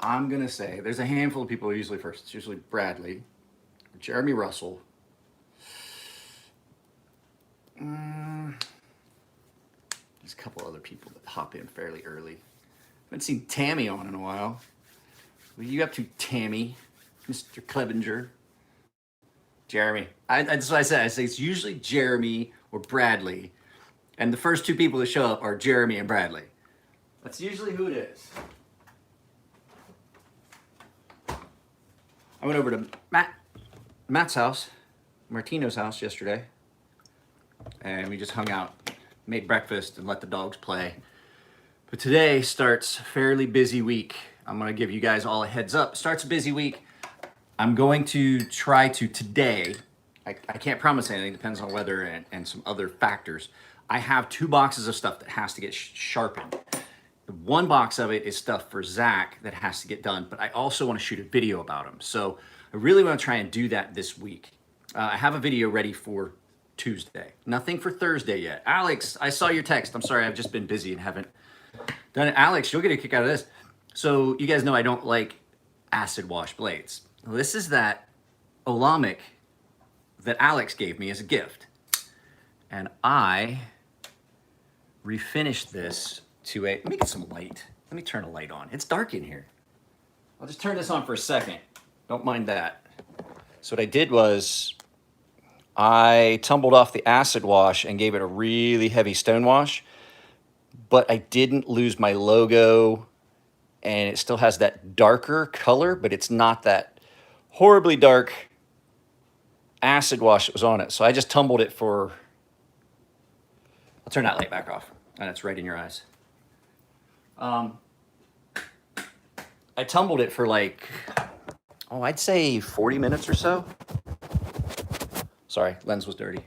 I'm going to say there's a handful of people usually first. It's usually Bradley, Jeremy Russell. There's a couple other people that hop in fairly early. Haven't seen Tammy on in a while. What are you up to, Tammy? Mr. Clevenger? Jeremy. That's what I said. I say it's usually Jeremy or Bradley. And the first two people that show up are Jeremy and Bradley. That's usually who it is. I went over to Matt's house, Martino's house yesterday, and we just hung out, made breakfast, and let the dogs play. But today starts a fairly busy week. I'm gonna give you guys all a heads up. Starts a busy week. I'm going to try to today, I can't promise anything, depends on weather and some other factors. I have 2 boxes of stuff that has to get sharpened. One box of it is stuff for Zach that has to get done, but I also want to shoot a video about him. So I really want to try and do that this week. I have a video ready for Tuesday. Nothing for Thursday yet. Alex, I saw your text. I'm sorry, I've just been busy and haven't done it. Alex, you'll get a kick out of this. So you guys know I don't like acid wash blades. This is that Olamic that Alex gave me as a gift. And I refinished this to a, let me get some light. Let me turn a light on. It's dark in here. I'll just turn this on for a second. Don't mind that. So what I did was I tumbled off the acid wash and gave it a really heavy stone wash, but I didn't lose my logo, and it still has that darker color, but it's not that horribly dark acid wash that was on it. So I just tumbled it for, I'll turn that light back off, and it's right in your eyes. I tumbled it for like, I'd say 40 minutes or so. Sorry, lens was dirty.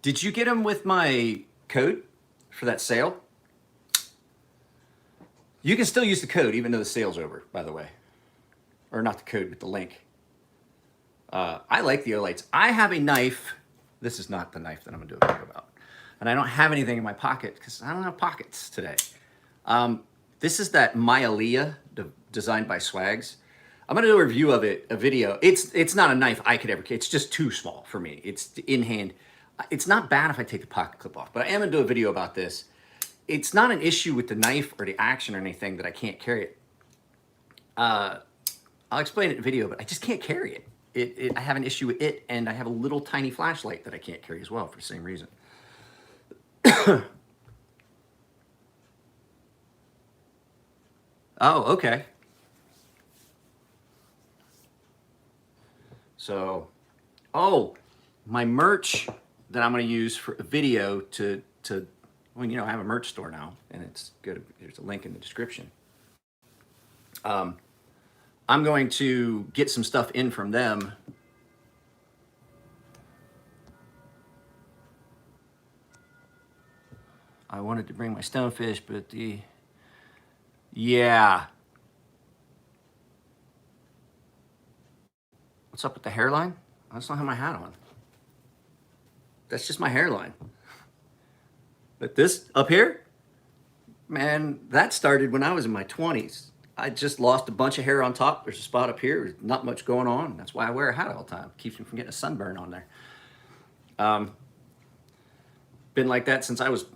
Did you get them with my code for that sale? You can still use the code even though the sale's over, by the way. Or not the code, but the link. I like the Olights. I have a knife. This is not the knife that I'm gonna do a video about. And I don't have anything in my pocket because I don't have pockets today. This is that Myalia designed by Swags. I'm gonna do a review of it, a video. It's not a knife I could ever carry. It's just too small for me. It's in hand. It's not bad if I take the pocket clip off, but I am gonna do a video about this. It's not an issue with the knife or the action or anything that I can't carry it. I'll explain it in video, but I just can't carry it. I have an issue with it, and I have a little tiny flashlight that I can't carry as well for the same reason. Oh, okay. So, my merch that I'm going to use for a video well, you know, I have a merch store now, and it's good. There's a link in the description. I'm going to get some stuff in from them. I wanted to bring my stonefish, but yeah. What's up with the hairline? I just don't have my hat on. That's just my hairline. But this up here, man, that started when I was in my 20s. I just lost a bunch of hair on top. There's a spot up here. There's not much going on. That's why I wear a hat all the time. Keeps me from getting a sunburn on there. Been like that since I was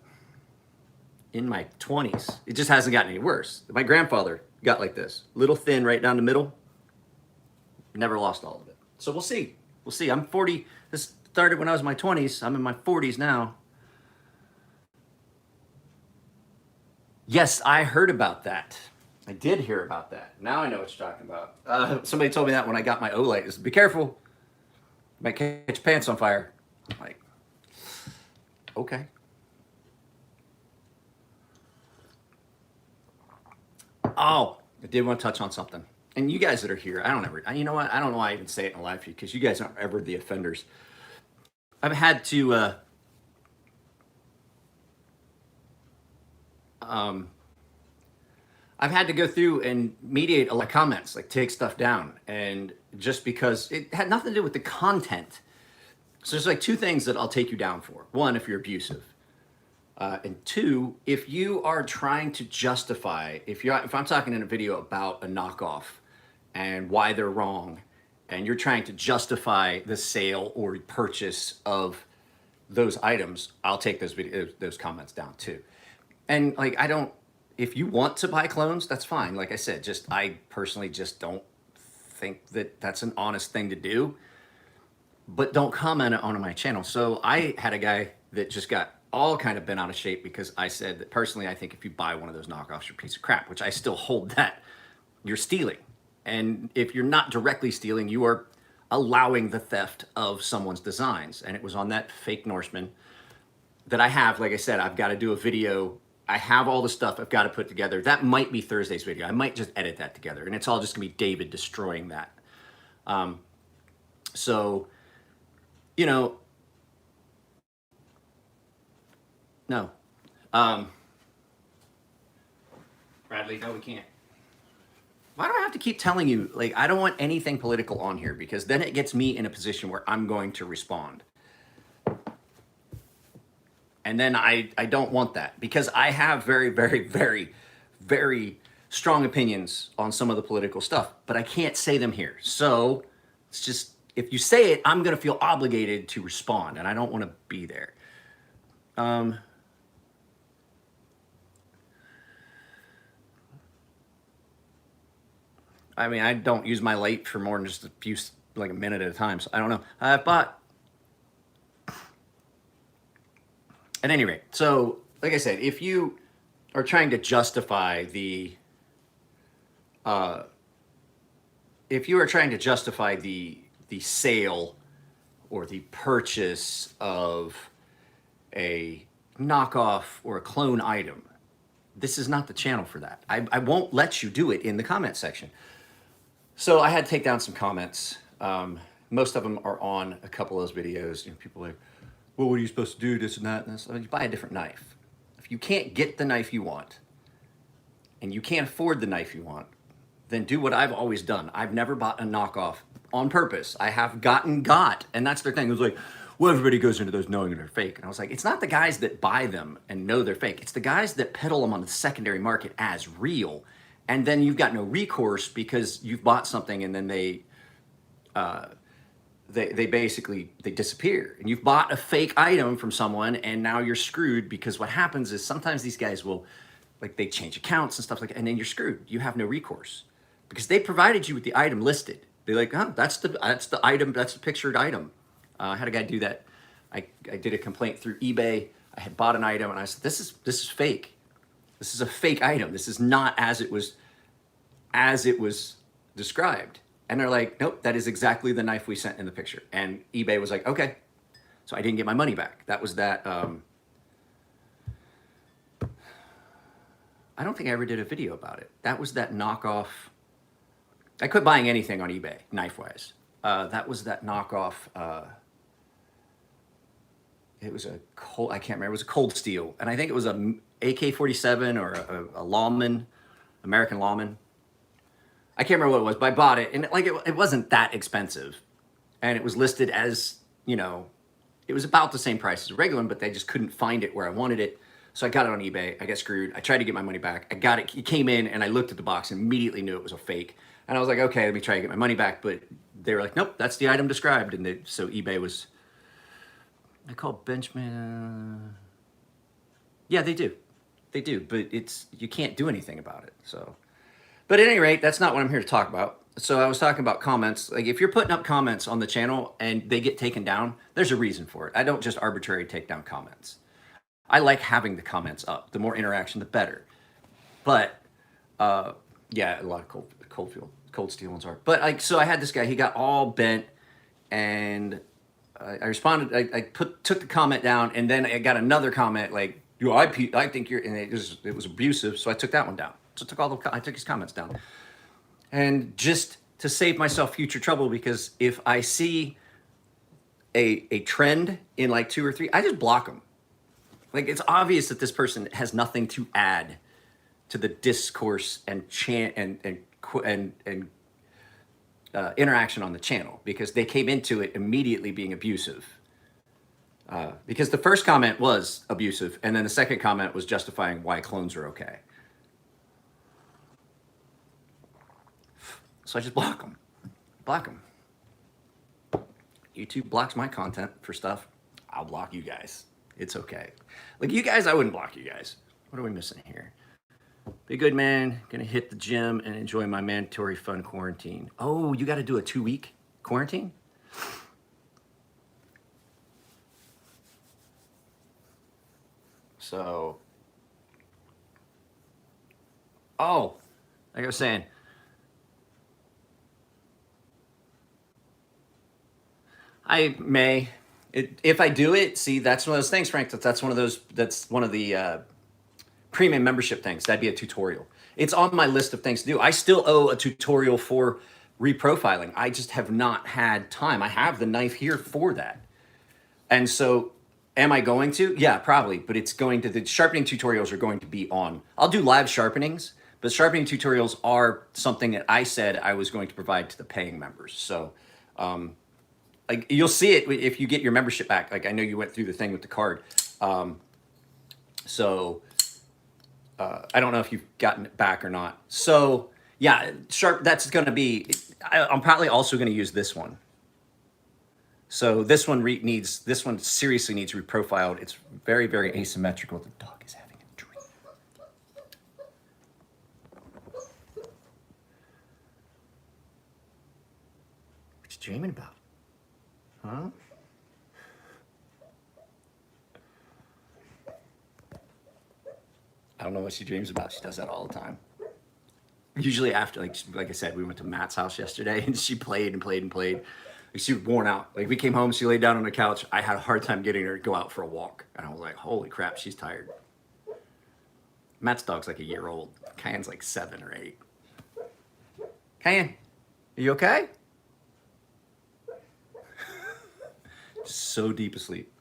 in my 20s. It just hasn't gotten any worse. My grandfather got like this. Little thin right down the middle. Never lost all of it. So we'll see. We'll see. I'm 40. This started when I was in my 20s. I'm in my 40s now. Yes, I heard about that. I did hear about that. Now I know what you're talking about. Somebody told me that when I got my Olight. Be careful. You might catch your pants on fire. I'm like, okay. Oh, I did want to touch on something. And you guys that are here, you know what? I don't know why I even say it in a live feed because you guys aren't ever the offenders. I've had to, I've had to go through and mediate a lot of comments, like take stuff down. And just because it had nothing to do with the content. So there's like 2 things that I'll take you down for. One, if you're abusive. And two, if you are trying to justify, if I'm talking in a video about a knockoff and why they're wrong, and you're trying to justify the sale or purchase of those items, I'll take those comments down too. And like, I don't, if you want to buy clones, that's fine. Like I said, just, I personally just don't think that that's an honest thing to do, but don't comment on my channel. So I had a guy that just got all kind of bent out of shape because I said that personally, I think if you buy one of those knockoffs, you're a piece of crap, which I still hold that. You're stealing. And if you're not directly stealing, you are allowing the theft of someone's designs. And it was on that fake Norseman that I have, like I said, I've got to do a video. I have all the stuff I've got to put together. That might be Thursday's video. I might just edit that together, and it's all just gonna be David destroying that. So, you know, no. Bradley, no, we can't. Why do I have to keep telling you, like, I don't want anything political on here, because then it gets me in a position where I'm going to respond. And then I don't want that, because I have very, very, very, very strong opinions on some of the political stuff, but I can't say them here. So it's just, if you say it, I'm going to feel obligated to respond, and I don't want to be there. I mean, I don't use my light for more than just like a minute at a time. So I don't know. But at any rate, so like I said, if you are trying to justify the sale or the purchase of a knockoff or a clone item, this is not the channel for that. I won't let you do it in the comment section. So I had to take down some comments. Most of them are on a couple of those videos. You know, people are like, well, what are you supposed to do, this and that? And this. You buy a different knife. If you can't get the knife you want, and you can't afford the knife you want, then do what I've always done. I've never bought a knockoff on purpose. I have got, and that's their thing. It was like, well, everybody goes into those knowing they're fake. And I was like, it's not the guys that buy them and know they're fake. It's the guys that peddle them on the secondary market as real. And then you've got no recourse because you've bought something and then they basically disappear. And you've bought a fake item from someone and now you're screwed, because what happens is sometimes these guys will, like, they change accounts and stuff like that, and then you're screwed. You have no recourse because they provided you with the item listed. They're like, oh, that's the item, that's the pictured item. I had a guy do that. I did a complaint through eBay. I had bought an item and I said, this is fake. This is a fake item. This is not as it was described. And they're like, nope, that is exactly the knife we sent in the picture. And eBay was like, okay. So I didn't get my money back. That was that. I don't think I ever did a video about it. That was that knockoff. I quit buying anything on eBay, knife-wise. That was that knockoff. It was a cold, I can't remember, it was a Cold Steel. And I think it was a AK-47 or a Lawman, American Lawman. I can't remember what it was, but I bought it. And like, it wasn't that expensive. And it was listed as, you know, it was about the same price as a regular one, but they just couldn't find it where I wanted it. So I got it on eBay. I got screwed. I tried to get my money back. I got it. It came in and I looked at the box and immediately knew it was a fake. And I was like, okay, let me try to get my money back. But they were like, nope, that's the item described. And so eBay was, I called Benjamin. Yeah, they do. They do. But you can't do anything about it. So, but at any rate, that's not what I'm here to talk about. So I was talking about comments. Like, if you're putting up comments on the channel and they get taken down, there's a reason for it. I don't just arbitrarily take down comments. I like having the comments up. The more interaction, the better. But yeah, a lot of Cold Steel ones are. But like, so I had this guy. He got all bent, and I responded. I took the comment down, and then I got another comment like, "Yo, I think you're," and it was abusive. So I took that one down. So I took his comments down, and just to save myself future trouble, because if I see a trend in like 2 or 3, I just block them. Like, it's obvious that this person has nothing to add to the discourse and interaction on the channel, because they came into it immediately being abusive. Because the first comment was abusive, and then the second comment was justifying why clones are okay. So I just block them. Block them. YouTube blocks my content for stuff. I'll block you guys. It's okay. Like you guys, I wouldn't block you guys. What are we missing here? Be a good man. Gonna hit the gym and enjoy my mandatory fun quarantine. Oh, you got to do a 2-week quarantine? So, oh, like I was saying, I may. If I do it, see, that's one of those things, Frank. That's one of those. That's one of the premium membership things. That'd be a tutorial. It's on my list of things to do. I still owe a tutorial for reprofiling. I just have not had time. I have the knife here for that. And so am I going to? Yeah, probably. But it's going to, the sharpening tutorials are going to be on. I'll do live sharpenings, but sharpening tutorials are something that I said I was going to provide to the paying members. So like you'll see it if you get your membership back. Like I know you went through the thing with the card. So I don't know if you've gotten it back or not. So yeah, that's going to be, I'm probably also going to use this one. So this one seriously needs reprofiled. It's very, very asymmetrical. The dog is having a dream. What you dreaming about? Huh? I don't know what she dreams about. She does that all the time. Usually after, like I said, we went to Matt's house yesterday and she played and played and played. Like she was worn out. Like we came home, she laid down on the couch. I had a hard time getting her to go out for a walk. And I was like, holy crap, she's tired. Matt's dog's like a year old. Cayenne's like 7 or 8. Cayenne, are you okay? So deep asleep.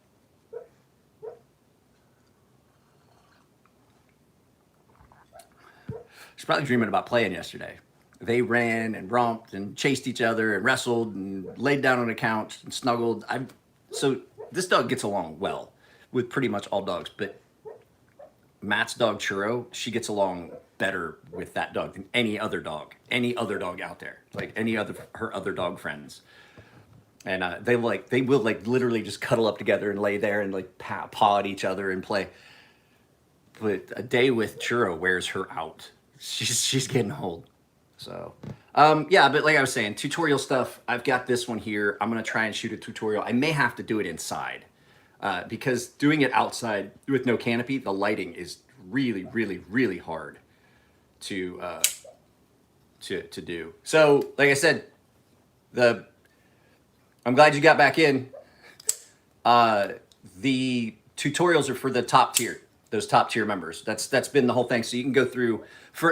She's probably dreaming about playing yesterday. They ran and romped and chased each other and wrestled and laid down on the couch and snuggled. So this dog gets along well with pretty much all dogs, but Matt's dog Churro, she gets along better with that dog than any other dog out there, like her other dog friends. And they will literally just cuddle up together and lay there and like paw at each other and play. But a day with Churro wears her out. She's getting old. So, yeah, but like I was saying, tutorial stuff, I've got this one here. I'm going to try and shoot a tutorial. I may have to do it inside because doing it outside with no canopy, the lighting is really, really, really hard to do. So, like I said, I'm glad you got back in. The tutorials are for the top tier, those top tier members. That's been the whole thing. So you can go through.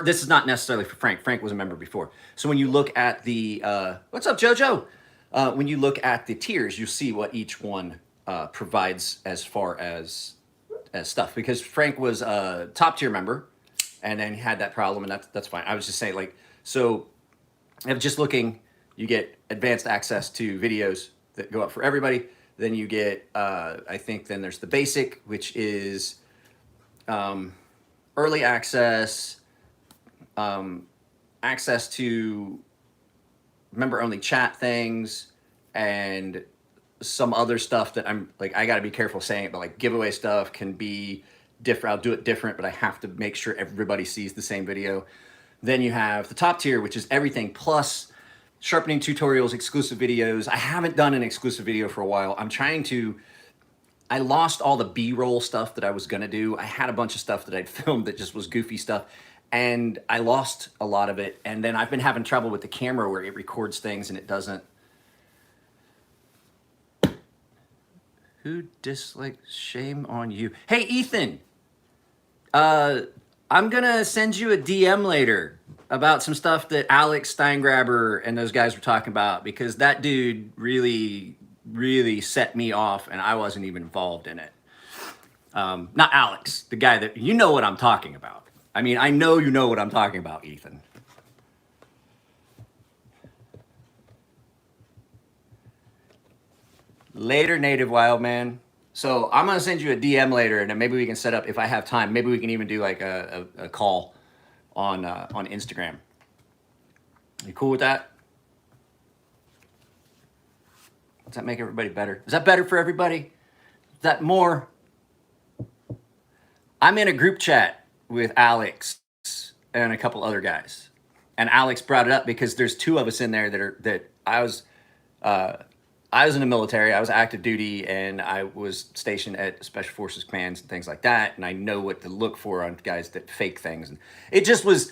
This is not necessarily for Frank. Frank was a member before. So when you look at the what's up, JoJo? When you look at the tiers, you see what each one provides as far as stuff. Because Frank was a top tier member, and then he had that problem, and that's fine. I was just saying, like, so if just looking, you get advanced access to videos that go up for everybody. Then you get, I think, then there's the basic, which is early access. Access to member-only chat things and some other stuff that I'm like, I got to be careful saying it, but like giveaway stuff can be different. I'll do it different, but I have to make sure everybody sees the same video. Then you have the top tier, which is everything plus sharpening tutorials, exclusive videos. I haven't done an exclusive video for a while. I lost all the B-roll stuff that I was gonna do. I had a bunch of stuff that I'd filmed that just was goofy stuff, and I lost a lot of it. And then I've been having trouble with the camera where it records things and it doesn't. Who dislikes? Shame on you. Hey, Ethan, I'm gonna send you a DM later about some stuff that Alex Steingraber and those guys were talking about, because that dude really, really set me off and I wasn't even involved in it. Not Alex, the guy that, you know what I'm talking about. I mean, I know you know what I'm talking about, Ethan. Later, Native Wild Man. So I'm gonna send you a DM later, and then maybe we can set up if I have time. Maybe we can even do like a call on Instagram. You cool with that? Does that make everybody better? Is that better for everybody? Is that more? I'm in a group chat with Alex and a couple other guys, and Alex brought it up because there's two of us in there that I was in the military. I was active duty, and I was stationed at Special Forces commands and things like that. And I know what to look for on guys that fake things. And it just was,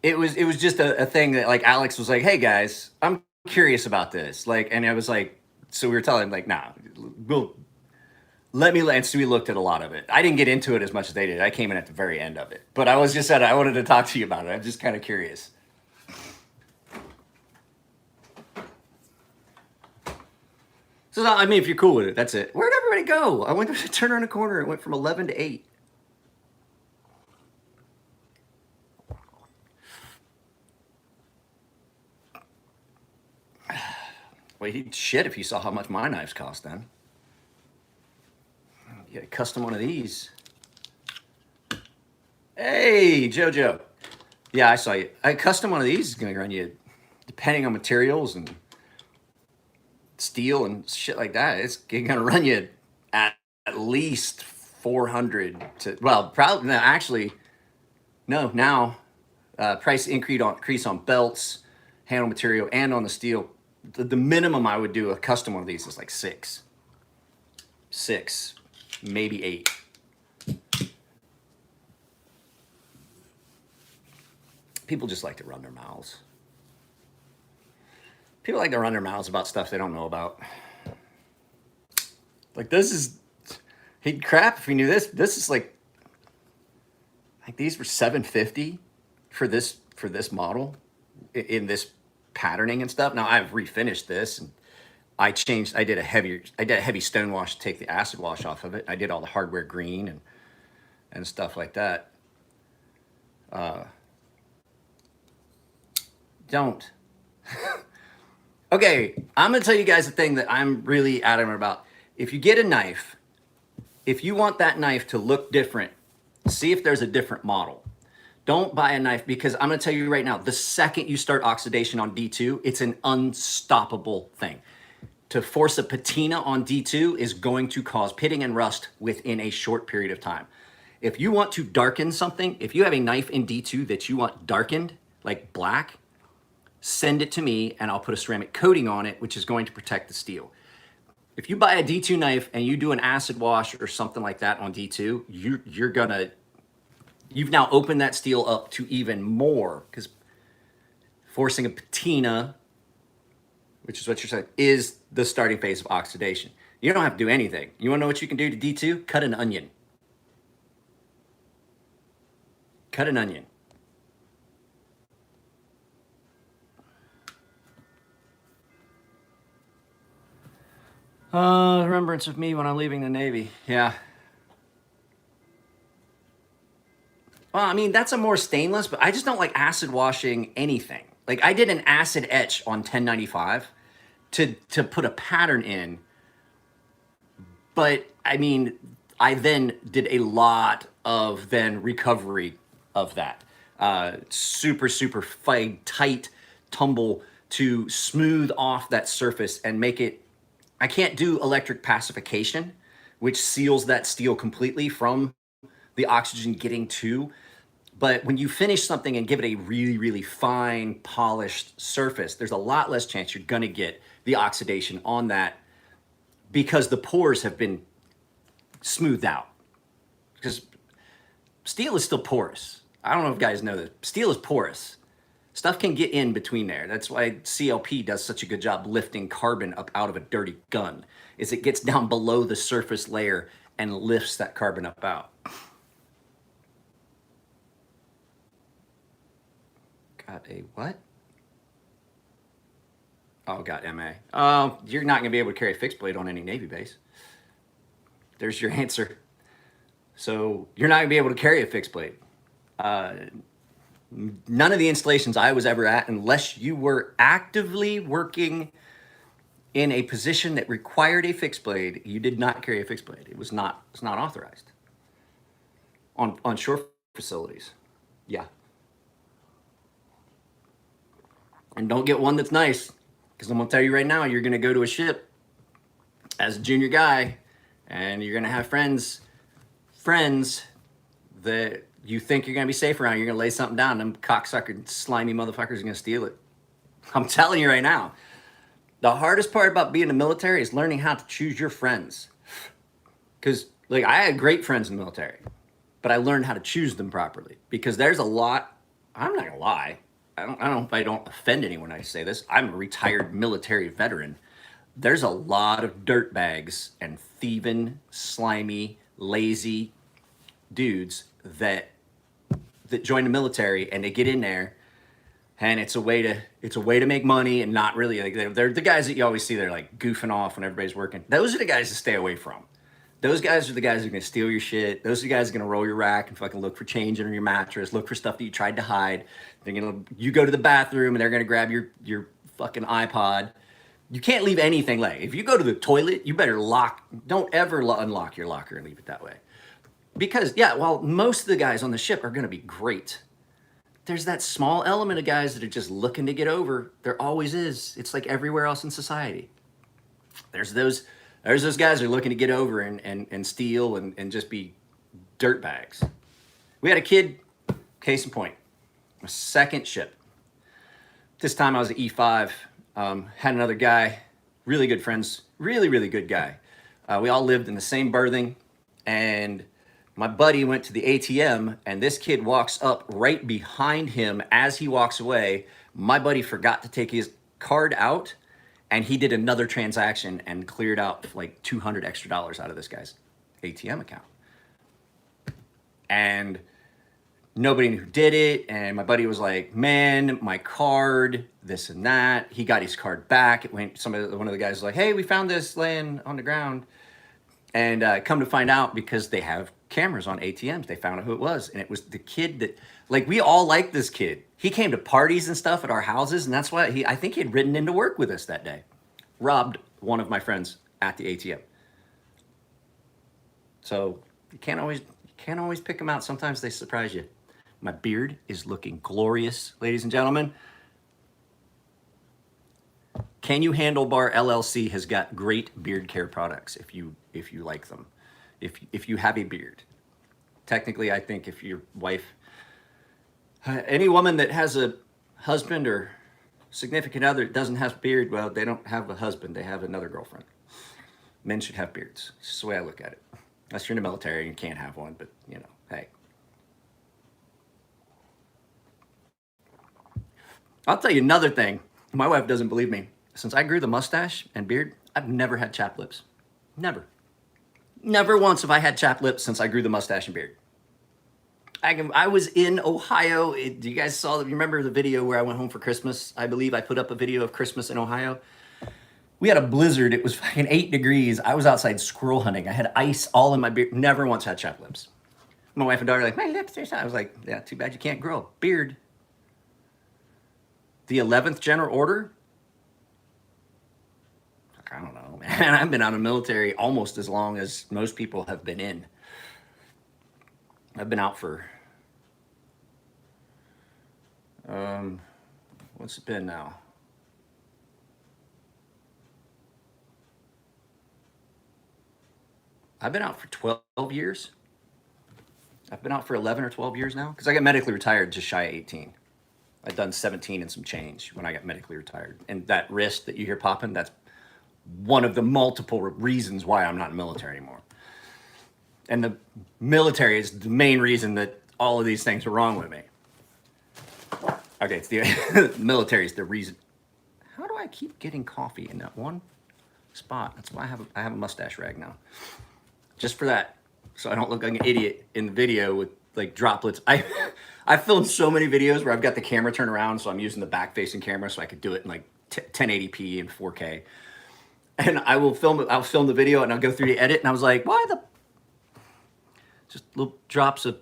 it was just a thing that like Alex was like, "Hey guys, I'm curious about this." Like, and I was like, so we were telling him like, "Nah, we'll let me." And so we looked at a lot of it. I didn't get into it as much as they did. I came in at the very end of it, but I was just said I wanted to talk to you about it. I'm just kind of curious. So I mean, if you're cool with it, that's it. Where'd everybody go? I went to turn around a corner. It went from 11 to 8. Well, he'd shit if you saw how much my knives cost then. You get a custom one of these. Hey, JoJo. Yeah, I saw you. A custom one of these is going to run you, depending on materials and steel and shit like that, it's going to run you at least 400 to, well, probably, no, actually, no, now, price increase on belts, handle material, and on the steel. The minimum I would do a custom one of these is like six, maybe 8. People just like to run their mouths. People like to run their mouths about stuff they don't know about. Like this is, he'd crap if he knew this. This is like these were $750 for this model in this patterning and stuff. Now I've refinished this and I did a heavy stone wash to take the acid wash off of it. I did all the hardware green and stuff like that. Don't. Okay, I'm gonna tell you guys a thing that I'm really adamant about. If you get a knife, if you want that knife to look different, see if there's a different model. Don't buy a knife because I'm gonna tell you right now, the second you start oxidation on D2, it's an unstoppable thing. To force a patina on D2 is going to cause pitting and rust within a short period of time. If you want to darken something, if you have a knife in D2 that you want darkened, like black, send it to me and I'll put a ceramic coating on it, which is going to protect the steel. If you buy a D2 knife and you do an acid wash or something like that on D2, you've now opened that steel up to even more, because forcing a patina, which is what you're saying, is the starting phase of oxidation. You don't have to do anything. You wanna know what you can do to D2? Cut an onion. Cut an onion. Remembrance of me when I'm leaving the Navy. Yeah. Well, I mean, that's a more stainless, but I just don't like acid washing anything. Like I did an acid etch on 1095 to put a pattern in. But I mean, I then did a lot of then recovery of that. Super fine, tight tumble to smooth off that surface and make it. I can't do electric pacification, which seals that steel completely from the oxygen getting to. But when you finish something and give it a really fine, polished surface, there's a lot less chance you're gonna get the oxidation on that because the pores have been smoothed out. Because steel is still porous. I don't know if you guys know this. Steel is porous. Stuff can get in between there. That's why CLP does such a good job lifting carbon up out of a dirty gun, is it gets down below the surface layer and lifts that carbon up out. Got a what? Oh, got MA. Oh, you're not gonna be able to carry a fixed blade on any Navy base. There's your answer. So you're not gonna be able to carry a fixed blade. None of the installations I was ever at, unless you were actively working in a position that required a fixed blade, you did not carry a fixed blade. It's not authorized on shore facilities. Yeah. And don't get one that's nice, because I'm gonna tell you right now, you're gonna go to a ship as a junior guy, and you're gonna have friends that you think you're gonna be safe around. You're gonna lay something down, and them cocksucker, slimy motherfuckers are gonna steal it. I'm telling you right now. The hardest part about being in the military is learning how to choose your friends. Because, like, I had great friends in the military, but I learned how to choose them properly. Because there's a lot, I'm not gonna lie, I don't know if I don't offend anyone when I say this. I'm a retired military veteran. There's a lot of dirtbags and thieving, slimy, lazy dudes that join the military, and they get in there, and it's a way to make money, and not really, like, they're the guys that you always see. They're like goofing off when everybody's working. Those are the guys to stay away from. Those guys are the guys who are gonna steal your shit. Those are the guys who are gonna roll your rack and fucking look for change under your mattress, look for stuff that you tried to hide. You go to the bathroom and they're gonna grab your fucking iPod. You can't leave anything lay. If you go to the toilet, you better don't ever unlock your locker and leave it that way. Because, yeah, while most of the guys on the ship are gonna be great, there's that small element of guys that are just looking to get over. There always is. It's like everywhere else in society. There's those guys who are looking to get over and steal and just be dirtbags. We had a kid, case in point, a second ship. This time I was at E5, had another guy, really good friends, really, really good guy. We all lived in the same berthing, and my buddy went to the ATM, and this kid walks up right behind him as he walks away. My buddy forgot to take his card out, and he did another transaction and cleared out like $200 extra out of this guy's ATM account. And nobody knew who did it. And my buddy was like, man, my card, this and that. He got his card back. It went, one of the guys was like, hey, we found this laying on the ground. And come to find out, because they have cameras on ATMs, they found out who it was. And it was the kid that, like, we all liked this kid. He came to parties and stuff at our houses, and that's why I think he had ridden into work with us that day. Robbed one of my friends at the ATM. So you can't always pick them out. Sometimes they surprise you. My beard is looking glorious, ladies and gentlemen. Can You Handlebar LLC has got great beard care products if you like them. If you have a beard. Technically, I think if your wife, any woman that has a husband or significant other that doesn't have a beard, well, they don't have a husband, they have another girlfriend. Men should have beards. It's just the way I look at it. Unless you're in the military and you can't have one, but you know, hey. I'll tell you another thing. My wife doesn't believe me. Since I grew the mustache and beard, I've never had chapped lips. Never. Never once have I had chapped lips since I grew the mustache and beard. I was in Ohio. You guys saw, you remember the video where I went home for Christmas? I believe I put up a video of Christmas in Ohio. We had a blizzard. It was fucking 8 degrees. I was outside squirrel hunting. I had ice all in my beard. Never once had chapped lips. My wife and daughter were like, my lips are shot. I was like, yeah, too bad you can't grow a beard. The 11th General Order? I don't know, man. I've been out of the military almost as long as most people have been in. I've been out for, what's it been now? I've been out for 12 years. I've been out for 11 or 12 years now, because I got medically retired just shy of 18. I'd done 17 and some change when I got medically retired. And that wrist that you hear popping, that's one of the multiple reasons why I'm not in the military anymore. And the military is the main reason that all of these things are wrong with me. Okay, it's the military is the reason. How do I keep getting coffee in that one spot? That's why I have a mustache rag now. Just for that, so I don't look like an idiot in the video with like droplets. I filmed so many videos where I've got the camera turned around, so I'm using the back-facing camera so I could do it in like 1080p and 4K. And I'll film the video and I'll go through the edit, and I was like, why the? Just little drops of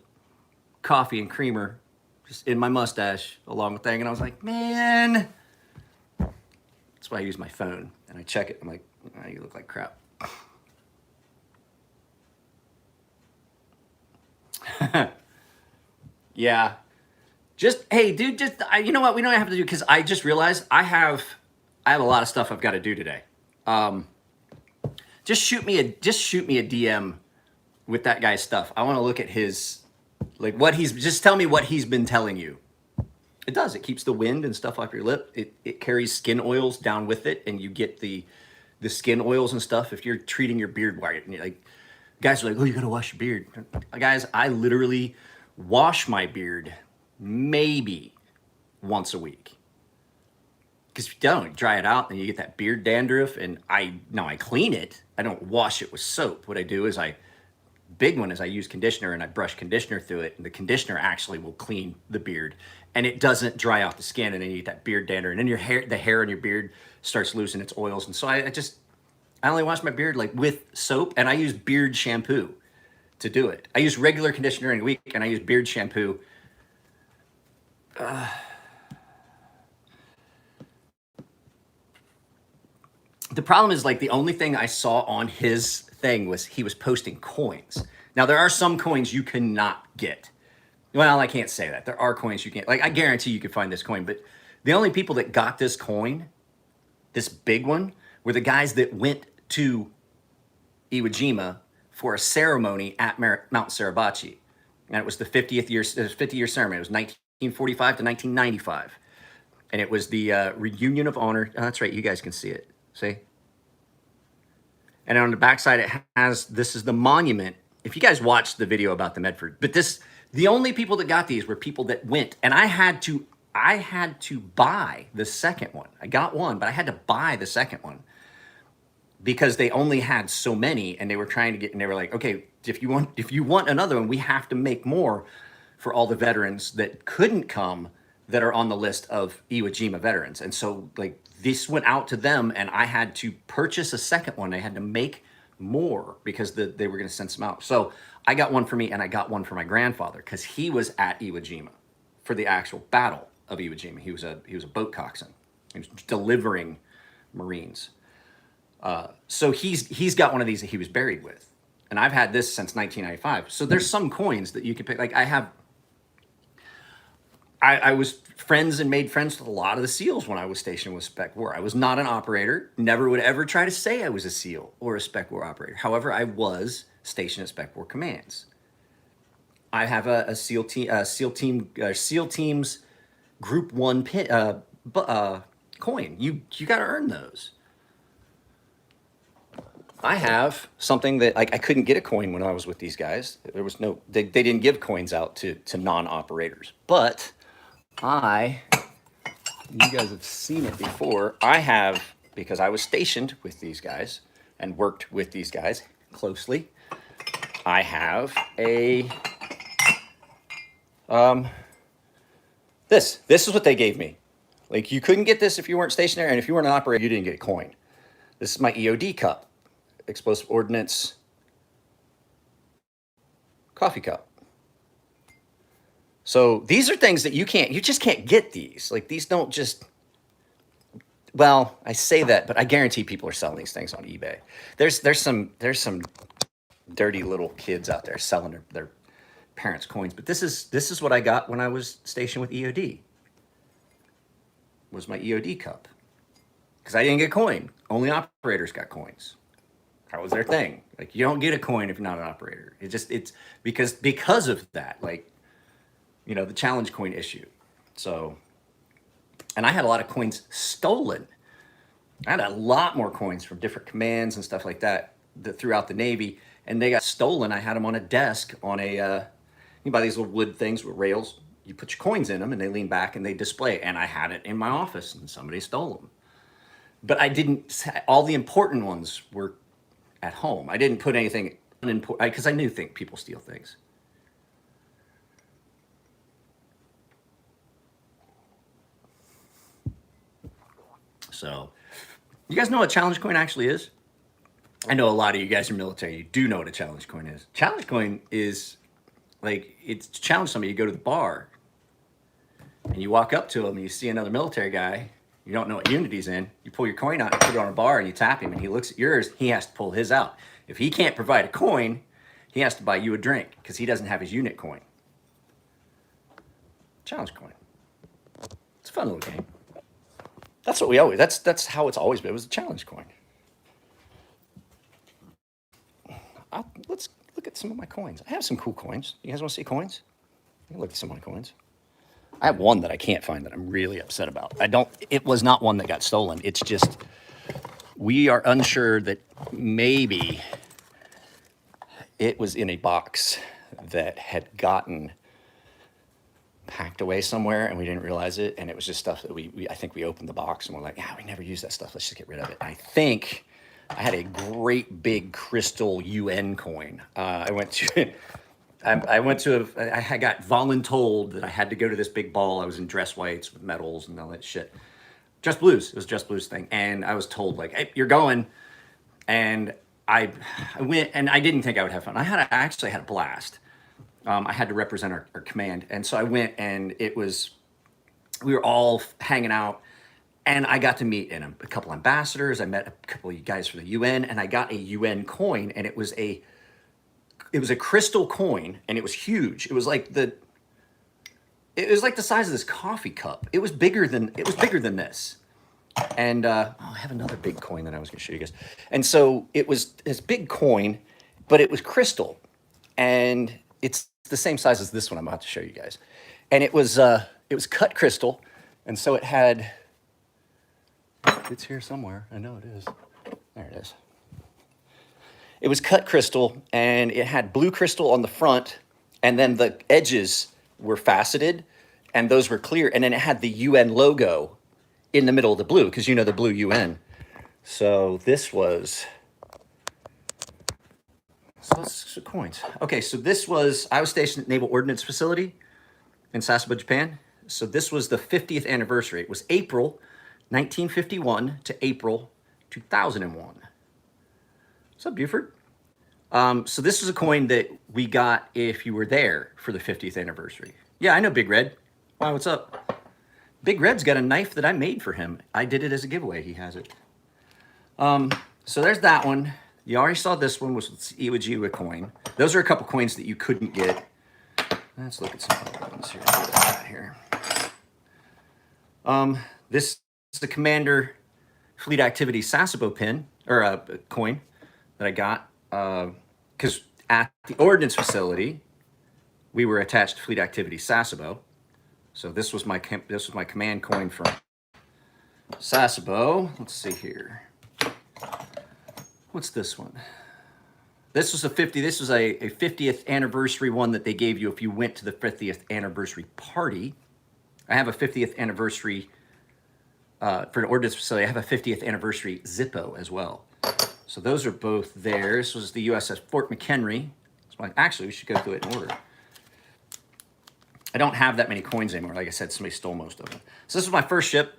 coffee and creamer just in my mustache along with thing. And I was like, man, That's why I use my phone and I check it. I'm like, oh, you look like crap. Yeah. Just, hey, dude, just, you know what? We don't have to do, because I just realized I have a lot of stuff I've got to do today. Just shoot me a DM with that guy's stuff. I want to look at his, like, just tell me what he's been telling you. It does. It keeps the wind and stuff off your lip. It carries skin oils down with it, and you get the skin oils and stuff if you're treating your beard white. Like, guys are like, oh, you gotta wash your beard. Guys, I literally wash my beard maybe once a week. Because if you don't, dry it out, and you get that beard dandruff. And I clean it. I don't wash it with soap. What I do is big one is I use conditioner, and I brush conditioner through it, and the conditioner actually will clean the beard, and it doesn't dry out the skin, and then you get that beard dander, and then the hair on your beard starts losing its oils. And so I only wash my beard like with soap, and I use beard shampoo to do it. I use regular conditioner in a week, and I use beard shampoo. The problem is, like, the only thing I saw on his thing was he was posting coins. Now, there are some coins you cannot get. Well, I can't say that. There are coins you can't. Like, I guarantee you could find this coin, but the only people that got this coin, this big one, were the guys that went to Iwo Jima for a ceremony at Mount Suribachi. And it was the 50-year ceremony. It was 1945 to 1995. And it was the reunion of honor. Oh, that's right. You guys can see it. See? And on the backside, it has, this is the monument. If you guys watched the video about the Medford, but the only people that got these were people that went, and I had to buy the second one. I got one, but I had to buy the second one because they only had so many, and they were trying to get, and they were like, okay, if you want another one, we have to make more for all the veterans that couldn't come, that are on the list of Iwo Jima veterans. And so, like, this went out to them, and I had to purchase a second one. I had to make more because they were going to send some out. So I got one for me, and I got one for my grandfather because he was at Iwo Jima for the actual battle of Iwo Jima. He was a boat coxswain. He was delivering Marines. So he's got one of these that he was buried with, and I've had this since 1995. So there's some coins that you can pick. Like, I was friends and made friends with a lot of the SEALs when I was stationed with Spec War. I was not an operator, never would ever try to say I was a SEAL or a Spec War operator. However, I was stationed at Spec War Commands. I have a SEAL Team's Group 1 coin. You got to earn those. I have something that, like, I couldn't get a coin when I was with these guys. There was no, they didn't give coins out to non-operators, but you guys have seen it before. I have, because I was stationed with these guys and worked with these guys closely, I have a, this is what they gave me. Like, you couldn't get this if you weren't stationed there, and if you weren't an operator, you didn't get a coin. This is my EOD cup, Explosive Ordnance coffee cup. So these are things that you just can't get these. Like, these don't just, well, I say that, but I guarantee people are selling these things on eBay. There's some dirty little kids out there selling their parents' coins, but this is what I got when I was stationed with EOD. Was my EOD cup. Because I didn't get a coin. Only operators got coins. That was their thing. Like, you don't get a coin if you're not an operator. It's because of that, like, you know, the challenge coin issue. So, and I had a lot of coins stolen. I had a lot more coins from different commands and stuff like that throughout the Navy, and they got stolen. I had them on a desk on a, you buy these little wood things with rails. You put your coins in them, and they lean back, and they display. And I had it in my office, and somebody stole them. But I didn't, all the important ones were at home. I didn't put anything unimportant, because I think people steal things. So, you guys know what challenge coin actually is? I know a lot of you guys are military. You do know what a challenge coin is. Challenge coin is, like, it's to challenge somebody. You go to the bar, and you walk up to them, and you see another military guy, You don't know what unit he's in. You pull your coin out, you put it on a bar, and you tap him, and he looks at yours. He has to pull his out. If he can't provide a coin, he has to buy you a drink because he doesn't have his unit coin. Challenge coin. It's a fun little game. That's what we always. That's how it's always been. It was a challenge coin. Let's look at some of my coins. I have some cool coins. You guys want to see coins? You can look at some of my coins. I have one that I can't find that I'm really upset about. It was not one that got stolen. It's just, we are unsure that maybe it was in a box that had gotten packed away somewhere and we didn't realize it. And it was just stuff that I think we opened the box and we're like, yeah, we never use that stuff. Let's just get rid of it. And I think I had a great big crystal UN coin. I got voluntold that I had to go to this big ball. I was in dress whites with medals and all that shit. Dress blues. It was dress blues thing. And I was told, like, hey, you're going. And I went, and I didn't think I would have fun. I actually had a blast. I had to represent our command. And so I went, and we were all hanging out. And I got to meet a couple ambassadors. I met a couple of guys from the UN, and I got a UN coin, and it was a crystal coin, and it was huge. It was like the size of this coffee cup. It was bigger than this. And I have another big coin that I was going to show you guys. And so it was this big coin, but it was crystal, and it's the same size as this one I'm about to show you guys. And it was cut crystal, and so it had. It's here somewhere. I know it is. There it is. It was cut crystal, and it had blue crystal on the front, and then the edges were faceted, and those were clear. And then it had the UN logo in the middle of the blue, because you know the blue UN. So this was... So let's coins. Okay, so I was stationed at Naval Ordnance Facility in Sasebo, Japan. So this was the 50th anniversary. It was April 1951 to April 2001. What's up, Buford? So this was a coin that we got if you were there for the 50th anniversary. Yeah, I know Big Red. Why, what's up? Big Red's got a knife that I made for him. I did it as a giveaway. He has it. So there's that one. You already saw this one, was Iwo Jima coin. Those are a couple coins that you couldn't get. Let's look at some other ones here. What do I got here? This is the Commander Fleet Activity Sasebo pin, or coin that I got. Because at the Ordnance Facility, we were attached to Fleet Activity Sasebo. So this was my command coin from Sasebo. Let's see here. What's this one? This was a 50th anniversary one that they gave you if you went to the 50th anniversary party. I have a 50th anniversary for an Ordnance Facility. I have a 50th anniversary Zippo as well. So those are both there. This was the USS Fort McHenry. Actually, we should go through it in order. I don't have that many coins anymore. Like I said, somebody stole most of them. So this was my first ship.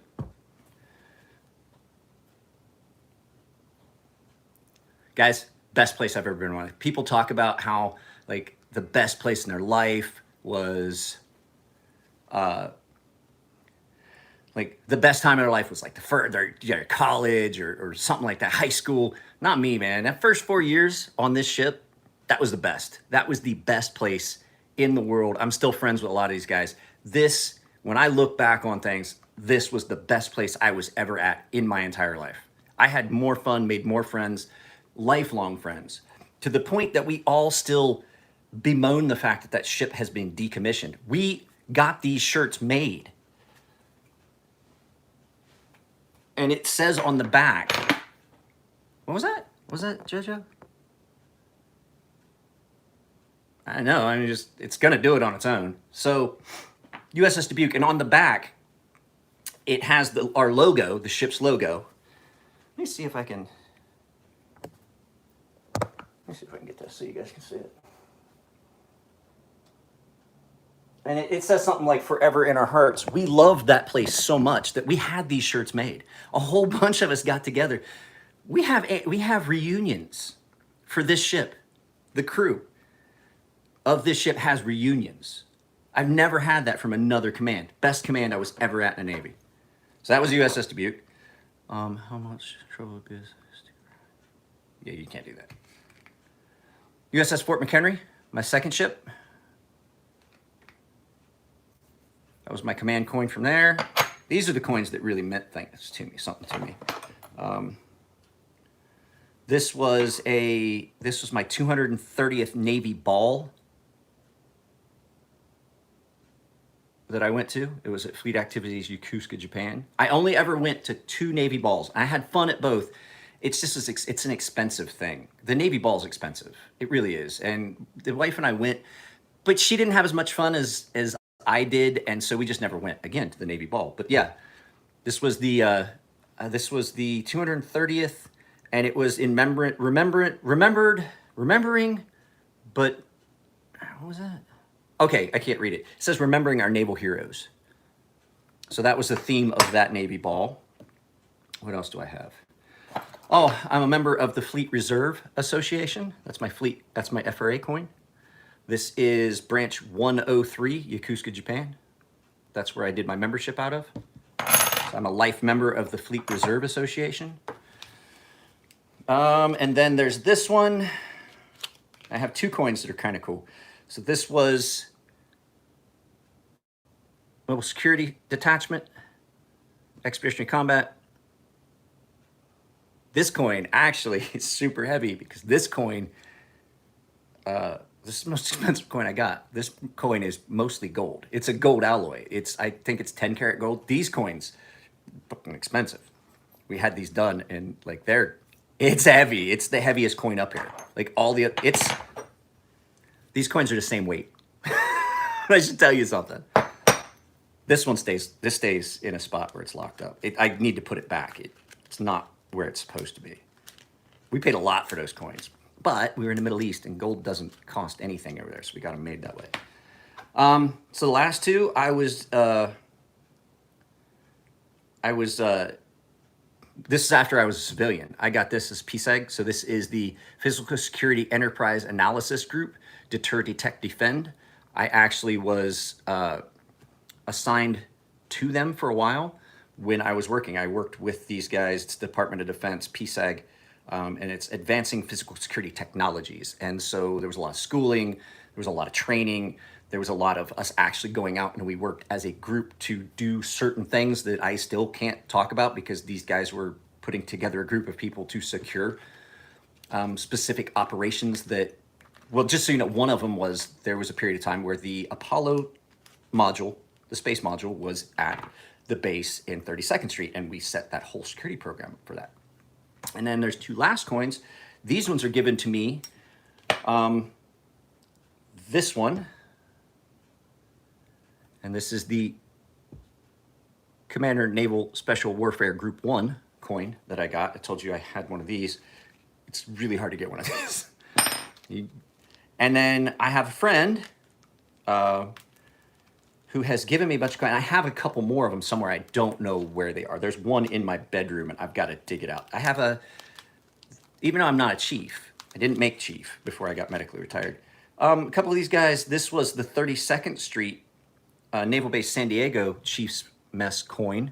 Guys, best place I've ever been in my life. People talk about how, like, the best place in their life was, like, the best time of their life was, like, their college or something like that, high school. Not me, man. That first 4 years on this ship, that was the best. That was the best place in the world. I'm still friends with a lot of these guys. When I look back on things, this was the best place I was ever at in my entire life. I had more fun, made more friends, lifelong friends, to the point that we all still bemoan the fact that that ship has been decommissioned. We got these shirts made. And it says on the back, what was that? Was that JoJo? I know, it's gonna do it on its own. So, USS Dubuque, and on the back, it has our logo, the ship's logo. Let me see if I can get this so you guys can see it. And it says something like "Forever in our hearts." We loved that place so much that we had these shirts made. A whole bunch of us got together. We have reunions for this ship. The crew of this ship has reunions. I've never had that from another command. Best command I was ever at in the Navy. So that was USS Dubuque. How much trouble is? Yeah, you can't do that. USS Fort McHenry, my second ship. That was my command coin from there. These are the coins that really meant things to me, something to me. This was my 230th Navy ball that I went to. It was at Fleet Activities Yokosuka, Japan. I only ever went to 2 Navy balls. I had fun at both. It's just it's an expensive thing. The Navy ball is expensive. It really is. And the wife and I went, but she didn't have as much fun as I did, and so we just never went again to the Navy ball. But yeah, this was the 230th, and it was in remembering, but what was that? Okay, I can't read it. It says remembering our naval heroes. So that was the theme of that Navy ball. What else do I have? Oh, I'm a member of the Fleet Reserve Association. That's my FRA coin. This is branch 103, Yokosuka, Japan. That's where I did my membership out of. So I'm a life member of the Fleet Reserve Association. And then there's this one. I have 2 coins that are kind of cool. So this was Mobile Security Detachment, Expeditionary Combat. This coin actually is super heavy because this coin, this is the most expensive coin I got. This coin is mostly gold. It's a gold alloy. I think it's 10 karat gold. These coins, fucking expensive. We had these done and like it's heavy. It's the heaviest coin up here. Like these coins are the same weight. I should tell you something. This stays in a spot where it's locked up. I need to put it back. It's not where it's supposed to be. We paid a lot for those coins, but we were in the Middle East and gold doesn't cost anything over there, so we got them made that way. So the last 2, this is after I was a civilian. I got this as PSEG. So this is the Physical Security Enterprise Analysis Group, Deter, Detect, Defend. I actually was assigned to them for a while when I was working. I worked with these guys. It's Department of Defense, PSEG, and it's Advancing Physical Security Technologies. And so there was a lot of schooling, there was a lot of training, there was a lot of us actually going out, and we worked as a group to do certain things that I still can't talk about because these guys were putting together a group of people to secure specific operations that, well, just so you know, one of them was, there was a period of time where the Apollo module, the space module, was at the base in 32nd Street, and we set that whole security program for that. And then there's 2 last coins. These ones are given to me. This one, and this is the Commander Naval Special Warfare Group 1 coin that I got. I told you I had one of these. It's really hard to get one of these. And then I have a friend who has given me a bunch of coins. I have a couple more of them somewhere. I don't know where they are. There's one in my bedroom, and I've got to dig it out. I have even though I'm not a chief, I didn't make chief before I got medically retired. A couple of these guys, this was the 32nd Street Naval Base San Diego Chief's Mess coin.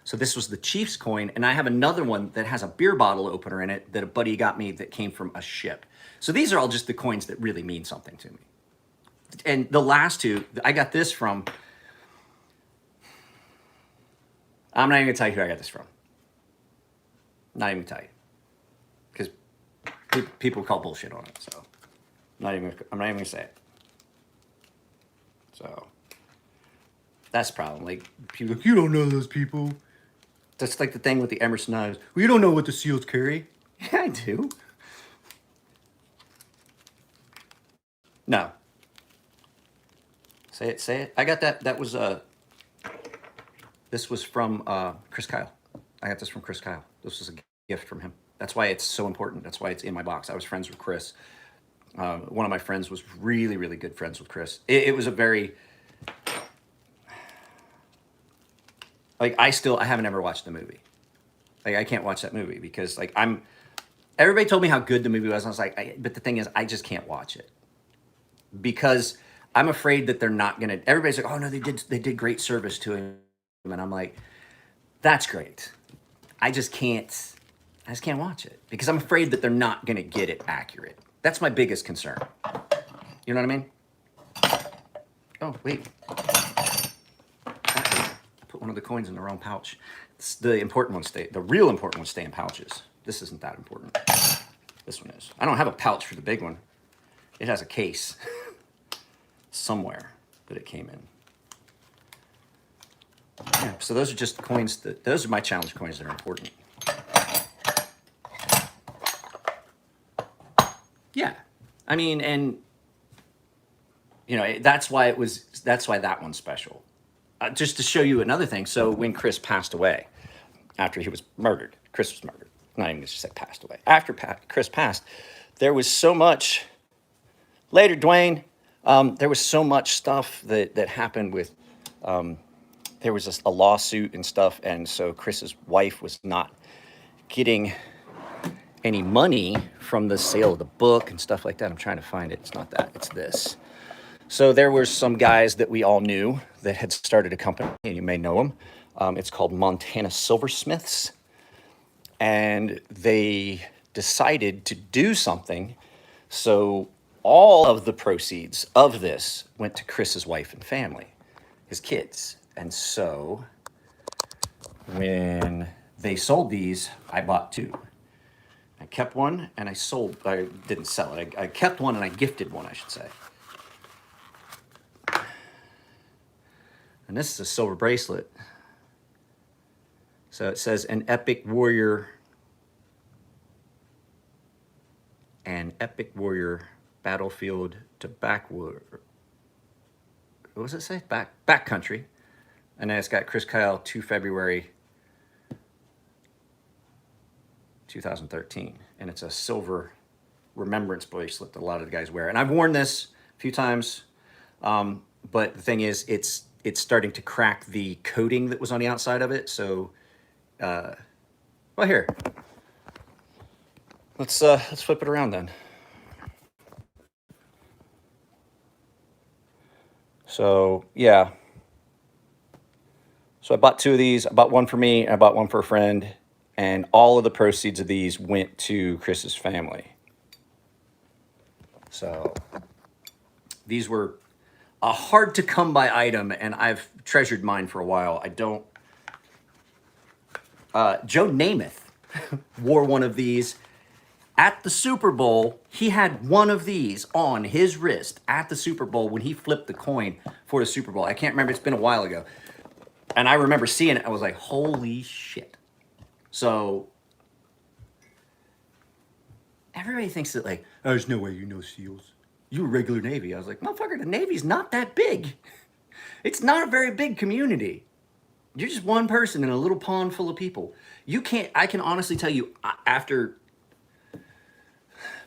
So this was the Chief's coin, and I have another one that has a beer bottle opener in it that a buddy got me that came from a ship. So these are all just the coins that really mean something to me. And the last 2, I got this from, I'm not even gonna tell you who I got this from. Not even gonna tell you. Because people call bullshit on it, so I'm not even gonna say it. So that's the problem. Like, people, you don't know those people. That's like the thing with the Emerson knives. Well, you don't know what the SEALs carry. Yeah, I do. No. Say it. I got that. That was this was from Chris Kyle. I got this from Chris Kyle. This was a gift from him. That's why it's so important. That's why it's in my box. I was friends with Chris. One of my friends was really, really good friends with Chris. It was a very, like, I haven't ever watched the movie. Like, I can't watch that movie because, like, everybody told me how good the movie was. And I was like, but the thing is, I just can't watch it because I'm afraid that they're not going to, everybody's like, oh no, they did great service to him. And I'm like, That's great. I just can't watch it because I'm afraid that they're not going to get it accurate. That's my biggest concern. You know what I mean? Oh, wait. I put one of the coins in the wrong pouch. The important ones the real important ones stay in pouches. This isn't that important. This one is. I don't have a pouch for the big one. It has a case somewhere that it came in. Yeah, so those are just coins those are my challenge coins that are important. Yeah. I mean, and you know, that's why that one's special. Just to show you another thing. So when Chris passed away, after he was murdered, Chris was murdered. Not even just say passed away. After Chris passed, there was so much. Later, Dwayne. There was so much stuff that happened with. There was a lawsuit and stuff, and so Chris's wife was not getting any money from the sale of the book and stuff like that. I'm trying to find it. It's not that. It's this. So there were some guys that we all knew that had started a company, and you may know them. It's called Montana Silversmiths. And they decided to do something. So all of the proceeds of this went to Chris's wife and family, his kids. And so when they sold these, I bought two. I kept one and I didn't sell it. I kept one and I gifted one, I should say. And this is a silver bracelet. So it says an epic warrior battlefield to backwood. What does it say? Back country. And then it's got Chris Kyle 2 February 2013. And it's a silver remembrance bracelet that a lot of the guys wear. And I've worn this a few times. But the thing is, it's starting to crack the coating that was on the outside of it. So, well, here, let's flip it around then. So yeah. So I bought two of these. I bought one for me, and I bought one for a friend, and all of the proceeds of these went to Chris's family. So these were a hard to come by item, and I've treasured mine for a while. Joe Namath wore one of these at the Super Bowl. He had one of these on his wrist at the Super Bowl when he flipped the coin for the Super Bowl. I can't remember, it's been a while ago. And I remember seeing it, I was like, holy shit. So everybody thinks that like, oh, there's no way you know SEALs. You a regular Navy. I was like, motherfucker, the Navy's not that big. It's not a very big community. You're just one person in a little pond full of people. I can honestly tell you,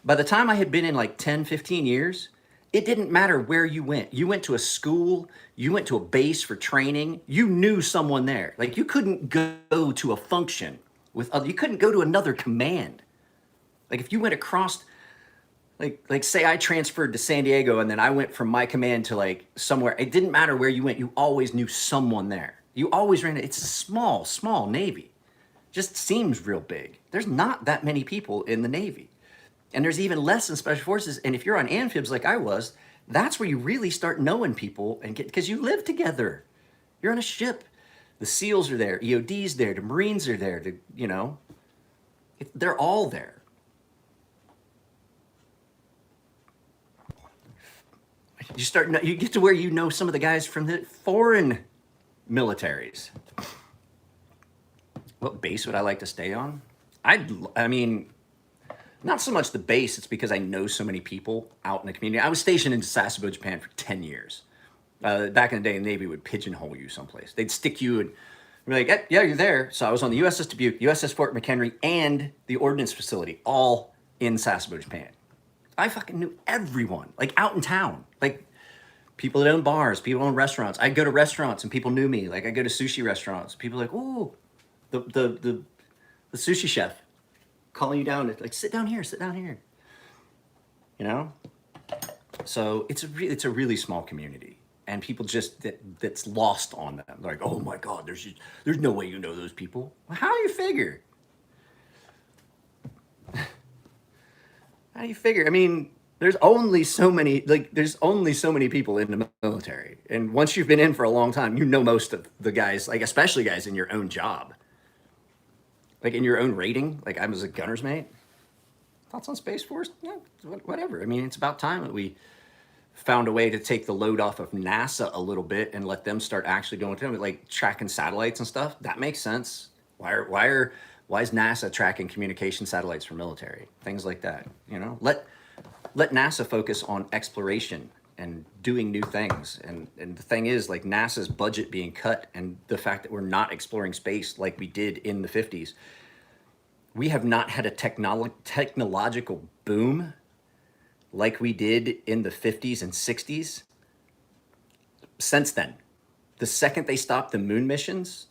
by the time I had been in like 10, 15 years, it didn't matter where you went. You went to a school, you went to a base for training, you knew someone there. Like you couldn't go to a function you couldn't go to another command. Like if you went across, like say I transferred to San Diego and then I went from my command to like somewhere, it didn't matter where you went, you always knew someone there. You always it's a small Navy. Just seems real big. There's not that many people in the Navy. And there's even less in Special Forces. And if you're on amphibs like I was, that's where you really start knowing people and because you live together. You're on a ship. The SEALs are there, EOD's there, the Marines are there, they're all there. You get to where you know some of the guys from the foreign militaries. What base would I like to stay on? I mean, not so much the base, it's because I know so many people out in the community. I was stationed in Sasebo, Japan for 10 years. Back in the day, the Navy would pigeonhole you someplace. They'd stick you and be like, yeah, you're there. So I was on the USS Dubuque, USS Fort McHenry, and the Ordnance Facility, all in Sasebo, Japan. I fucking knew everyone, like out in town. Like people that own bars, people own restaurants. I'd go to restaurants and people knew me. Like I go to sushi restaurants. People are like, ooh, the sushi chef calling you down, like sit down here. You know? So it's a really small community. and people just that's lost on them. They're like, oh my God, there's no way you know those people. Well, how do you figure? How do you figure? I mean, there's only so many people in the military, and once you've been in for a long time, you know most of the guys, like especially guys in your own job, like in your own rating. Like I was a gunner's mate. Thoughts on Space Force? Yeah, whatever. I mean, it's about time that we found a way to take the load off of NASA a little bit and let them start actually going to them, like tracking satellites and stuff. That makes sense. Why is NASA tracking communication satellites for military? Things like that. You know, let NASA focus on exploration and doing new things. And the thing is, like NASA's budget being cut and the fact that we're not exploring space like we did in the 50s. We have not had a technological boom like we did in the 50s and 60s since then. The second they stopped the moon missions,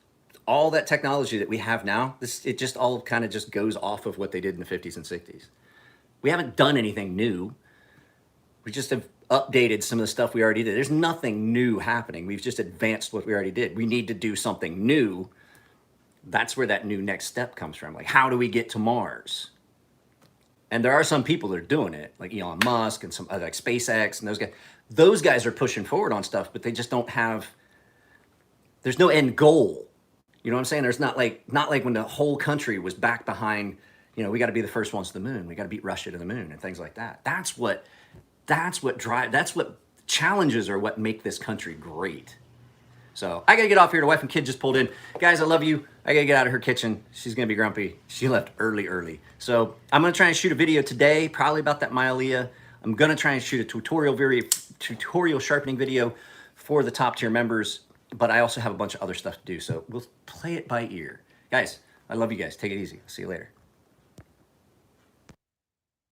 all that technology that we have now, it just all kind of just goes off of what they did in the 50s and 60s. We haven't done anything new. We just have updated some of the stuff we already did. There's nothing new happening. We've just advanced what we already did. We need to do something new. That's where that new next step comes from. Like, how do we get to Mars? And there are some people that are doing it, like Elon Musk and some other, like SpaceX and those guys. Those guys are pushing forward on stuff, but they just don't have, there's no end goal. You know what I'm saying? There's not like when the whole country was back behind, you know, we got to be the first ones to the moon. We got to beat Russia to the moon and things like that. That's what challenges are what make this country great. So I got to get off here. The wife and kid just pulled in. Guys, I love you. I got to get out of her kitchen. She's going to be grumpy. She left early. So I'm going to try and shoot a video today, probably about that Mylea. I'm going to try and shoot a tutorial sharpening video for the top tier members, but I also have a bunch of other stuff to do. So we'll play it by ear. Guys, I love you guys. Take it easy. See you later.